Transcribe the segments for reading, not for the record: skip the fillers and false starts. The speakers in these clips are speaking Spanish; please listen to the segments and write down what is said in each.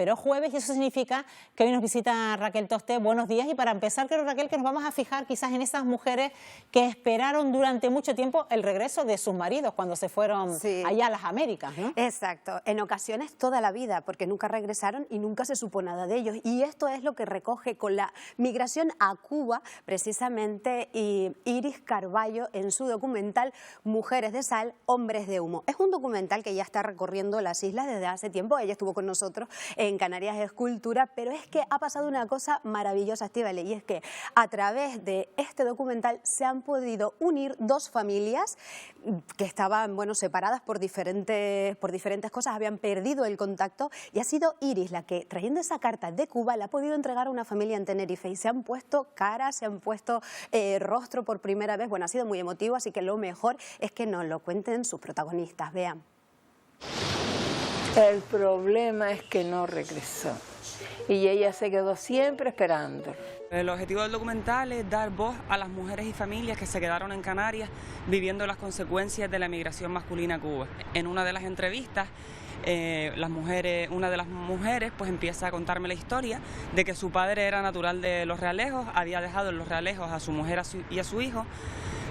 pero es jueves y eso significa que hoy nos visita Raquel Tosté. Buenos días, y para empezar creo, Raquel, que nos vamos a fijar quizás en esas mujeres que esperaron durante mucho tiempo el regreso de sus maridos cuando se fueron allá a las Américas, ¿no? Exacto, en ocasiones toda la vida, porque nunca regresaron y nunca se supo nada de ellos. Y esto es lo que recoge con la migración a Cuba, precisamente Iris Carballo en su documental Mujeres de Sal, Hombres de Humo. Es un documental que ya está recorriendo las islas desde hace tiempo. Ella estuvo con nosotros en Canarias Escultura, pero es que ha pasado una cosa maravillosa, Estíbaliz, y es que a través de este documental se han podido unir dos familias que estaban, bueno, separadas por diferentes cosas, habían perdido el contacto, y ha sido Iris la que, trayendo esa carta de Cuba, la ha podido entregar a una familia en Tenerife, y se han puesto cara, se han puesto rostro por primera vez. Bueno, ha sido muy emotivo, así que lo mejor es que nos lo cuenten sus protagonistas. Vean. El problema es que no regresó y ella se quedó siempre esperando. El objetivo del documental es dar voz a las mujeres y familias que se quedaron en Canarias viviendo las consecuencias de la emigración masculina a Cuba. En una de las entrevistas, una de las mujeres pues empieza a contarme la historia de que su padre era natural de Los Realejos, había dejado en Los Realejos a su mujer y a su hijo,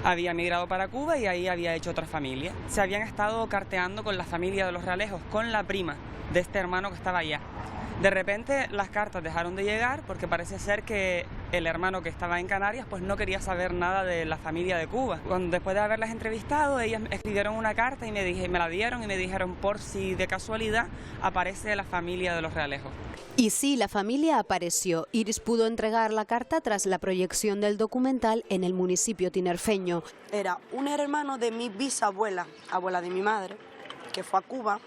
había emigrado para Cuba y ahí había hecho otra familia. Se habían estado carteando con la familia de Los Realejos, con la prima de este hermano que estaba allá. De repente las cartas dejaron de llegar porque parece ser que el hermano que estaba en Canarias pues no quería saber nada de la familia de Cuba. Después de haberlas entrevistado, ellas escribieron una carta y me la dieron y me dijeron por si de casualidad aparece la familia de Los Realejos. Y sí, la familia apareció. Iris pudo entregar la carta tras la proyección del documental en el municipio tinerfeño. Era un hermano de mi bisabuela, abuela de mi madre, que fue a Cuba.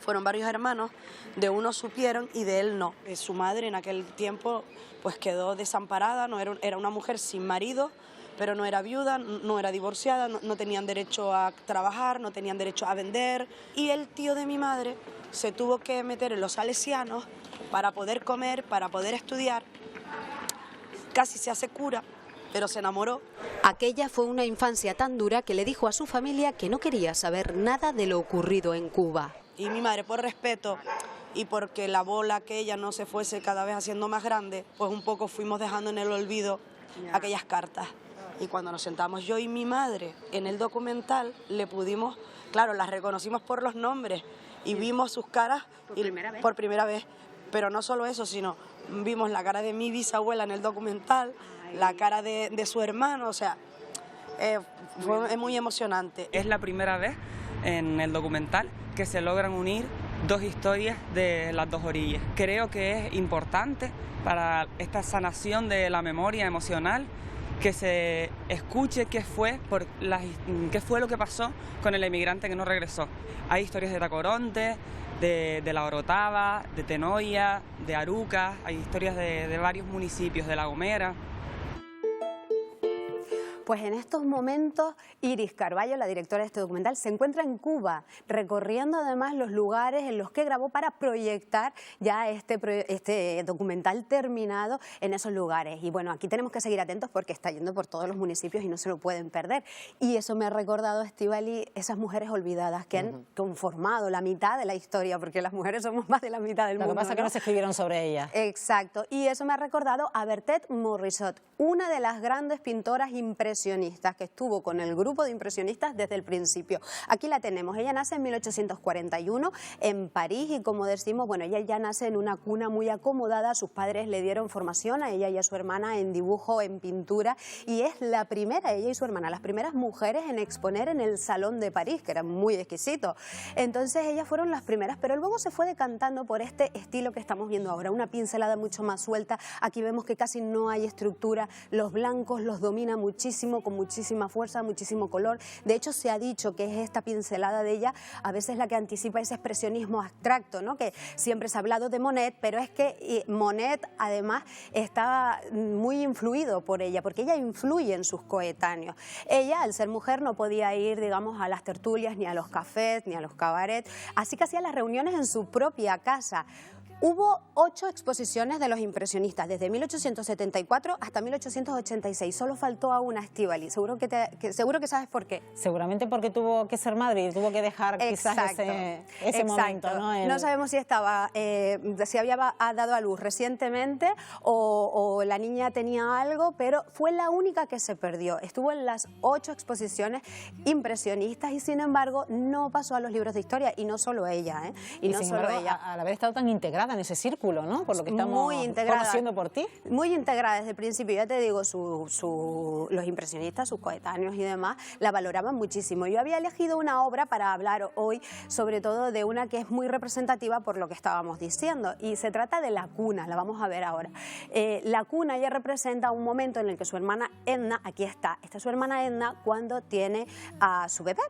Fueron varios hermanos, de uno supieron y de él no. Su madre en aquel tiempo pues quedó desamparada, era una mujer sin marido, pero no era viuda, no era divorciada, no tenían derecho a trabajar, no tenían derecho a vender. Y el tío de mi madre se tuvo que meter en los salesianos para poder comer, para poder estudiar. Casi se hace cura, pero se enamoró. Aquella fue una infancia tan dura que le dijo a su familia que no quería saber nada de lo ocurrido en Cuba. Y mi madre, por respeto y porque la bola que ella no se fuese cada vez haciendo más grande, pues un poco fuimos dejando en el olvido aquellas cartas. Y cuando nos sentamos yo y mi madre en el documental, le pudimos, claro, las reconocimos por los nombres y vimos sus caras por primera vez. Pero no solo eso, sino vimos la cara de mi bisabuela en el documental, la cara de su hermano, o sea, fue muy emocionante. Es la primera vez en el documental que se logran unir dos historias de las dos orillas. Creo que es importante para esta sanación de la memoria emocional que se escuche qué fue lo que pasó con el emigrante que no regresó. Hay historias de Tacoronte, de La Orotava, de Tenoya, de Aruca, hay historias de varios municipios, de La Gomera. Pues en estos momentos Iris Carballo, la directora de este documental, se encuentra en Cuba, recorriendo además los lugares en los que grabó para proyectar ya este documental terminado en esos lugares. Y bueno, aquí tenemos que seguir atentos porque está yendo por todos los municipios y no se lo pueden perder. Y eso me ha recordado, Estíbaliz, esas mujeres olvidadas que han conformado la mitad de la historia, porque las mujeres somos más de la mitad del mundo. Lo que pasa es que no se escribieron sobre ellas. Exacto. Y eso me ha recordado a Berthet Morisot, una de las grandes pintoras impresionantes que estuvo con el grupo de impresionistas desde el principio. Aquí la tenemos. Ella nace en 1841 en París y, como decimos, bueno, ella ya nace en una cuna muy acomodada. Sus padres le dieron formación a ella y a su hermana en dibujo, en pintura, y es la primera, ella y su hermana, las primeras mujeres en exponer en el Salón de París, que era muy exquisito. Entonces ellas fueron las primeras, pero luego se fue decantando por este estilo que estamos viendo ahora, una pincelada mucho más suelta. Aquí vemos que casi no hay estructura, los blancos los domina muchísimo, con muchísima fuerza, muchísimo color. De hecho, se ha dicho que es esta pincelada de ella a veces la que anticipa ese expresionismo abstracto, ¿no? Que siempre se ha hablado de Monet, pero es que Monet además está muy influido por ella, porque ella influye en sus coetáneos. Ella, al ser mujer, no podía ir, digamos, a las tertulias, ni a los cafés, ni a los cabarets, así que hacía las reuniones en su propia casa. Hubo 8 exposiciones de los impresionistas, desde 1874 hasta 1886. Solo faltó a una, Estíbaliz. Seguro que sabes por qué. Seguramente porque tuvo que ser madre y tuvo que dejar quizás ese momento, ¿no? No sabemos si estaba, si había dado a luz recientemente o la niña tenía algo, pero fue la única que se perdió. Estuvo en las 8 exposiciones impresionistas y sin embargo no pasó a los libros de historia, y no solo ella, ¿eh? Y no solo ella. Al haber estado tan integrada en ese círculo, ¿no? Por lo que estamos conociendo por ti. Muy integrada desde el principio, ya te digo, los impresionistas, sus coetáneos y demás, la valoraban muchísimo. Yo había elegido una obra para hablar hoy, sobre todo de una que es muy representativa por lo que estábamos diciendo, y se trata de La cuna, la vamos a ver ahora. La cuna ya representa un momento en el que su hermana Edna, aquí está, esta es su hermana Edna cuando tiene a su bebé,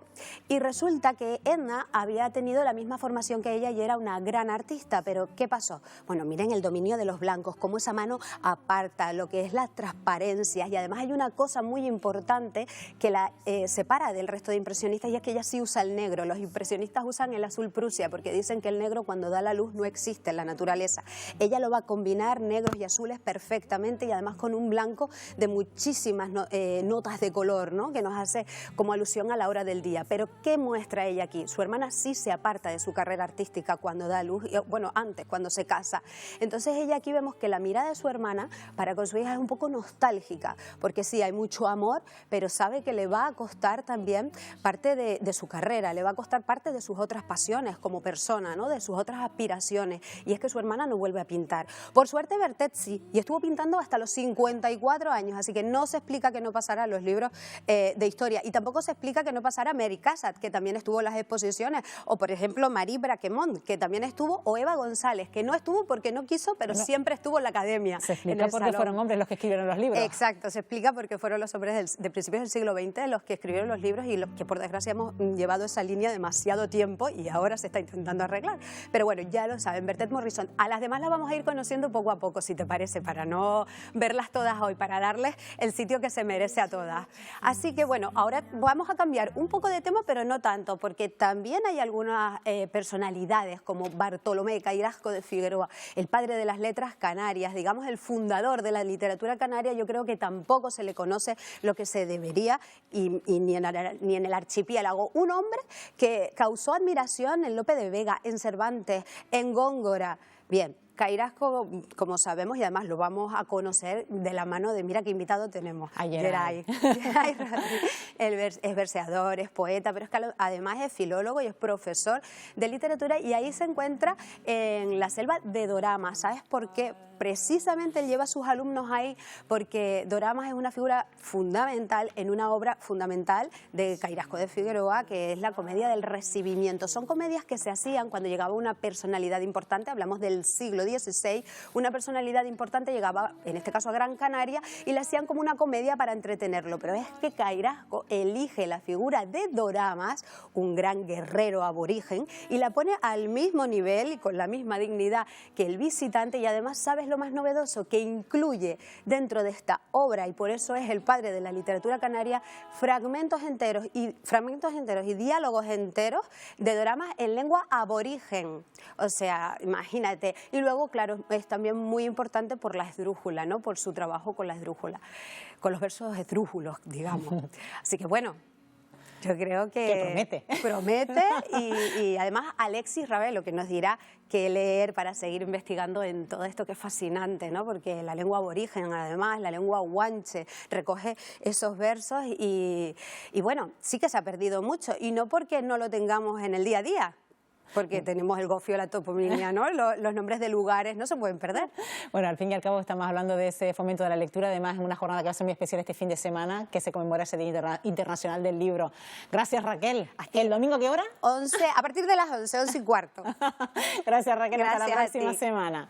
y resulta que Edna había tenido la misma formación que ella y era una gran artista, pero ¿qué pasó? Bueno, miren el dominio de los blancos, cómo esa mano aparta lo que es las transparencias, y además hay una cosa muy importante que la separa del resto de impresionistas, y es que ella sí usa el negro. Los impresionistas usan el azul Prusia porque dicen que el negro cuando da la luz no existe en la naturaleza. Ella lo va a combinar negros y azules perfectamente, y además con un blanco de muchísimas notas de color, ¿no? Que nos hace como alusión a la hora del día. Pero ¿qué muestra ella aquí? Su hermana sí se aparta de su carrera artística cuando da luz, bueno, antes, cuando se casa. Entonces ella aquí vemos que la mirada de su hermana para con su hija es un poco nostálgica, porque sí, hay mucho amor, pero sabe que le va a costar también parte de su carrera, le va a costar parte de sus otras pasiones como persona, ¿no? De sus otras aspiraciones, y es que su hermana no vuelve a pintar. Por suerte Bertet sí, y estuvo pintando hasta los 54 años, así que no se explica que no pasara a los libros de historia, y tampoco se explica que no pasara a Mary Cassatt, que también estuvo en las exposiciones, o por ejemplo Marie Braquemont, que también estuvo, o Eva González, que no estuvo porque no quiso, pero siempre estuvo en la academia. Se explica porque fueron hombres los que escribieron los libros. Exacto, se explica porque fueron los hombres de principios del siglo XX los que escribieron los libros, y los que por desgracia hemos llevado esa línea demasiado tiempo y ahora se está intentando arreglar. Pero bueno, ya lo saben, Bertet Morrison. A las demás las vamos a ir conociendo poco a poco, si te parece, para no verlas todas hoy, para darles el sitio que se merece a todas. Así que bueno, ahora vamos a cambiar un poco de tema, pero no tanto, porque también hay algunas personalidades como Bartolomé Cairasco de Figueroa, el padre de las letras canarias, digamos el fundador de la literatura canaria. Yo creo que tampoco se le conoce lo que se debería, y ni en el archipiélago. Un hombre que causó admiración en Lope de Vega, en Cervantes, en Góngora. Bien, Cairasco, como sabemos, y además lo vamos a conocer de la mano de, mira qué invitado tenemos, Geray. Es verseador, es poeta, pero es que además es filólogo y es profesor de literatura, y ahí se encuentra en la selva de Doramas. ¿Sabes por qué? Precisamente él lleva a sus alumnos ahí porque Doramas es una figura fundamental en una obra fundamental de Cairasco de Figueroa, que es la comedia del recibimiento. Son comedias que se hacían cuando llegaba una personalidad importante, hablamos del siglo XVI, una personalidad importante llegaba, en este caso a Gran Canaria, y le hacían como una comedia para entretenerlo. Pero es que Cairasco elige la figura de Doramas, un gran guerrero aborigen, y la pone al mismo nivel y con la misma dignidad que el visitante, y además, ¿sabes lo más novedoso? Que incluye dentro de esta obra, y por eso es el padre de la literatura canaria, fragmentos enteros y diálogos enteros de Doramas en lengua aborigen. O sea, imagínate. Y luego, claro, es también muy importante por la esdrújula, ¿no? Por su trabajo con la esdrújula, con los versos esdrújulos, digamos. Así que bueno, yo creo que promete y además Alexis Ravelo, que nos dirá qué leer para seguir investigando en todo esto que es fascinante, ¿no? Porque la lengua aborigen, además, la lengua guanche, recoge esos versos y bueno, sí que se ha perdido mucho, y no porque no lo tengamos en el día a día, porque tenemos el gofio, la toponimia, ¿no? Los nombres de lugares no se pueden perder. Bueno, al fin y al cabo estamos hablando de ese fomento de la lectura, además en una jornada que va a ser muy especial este fin de semana, que se conmemora ese Día Internacional del Libro. Gracias, Raquel. ¿El domingo qué hora? 11, a partir de las 11, 11:15. Gracias, Raquel. Hasta la próxima semana.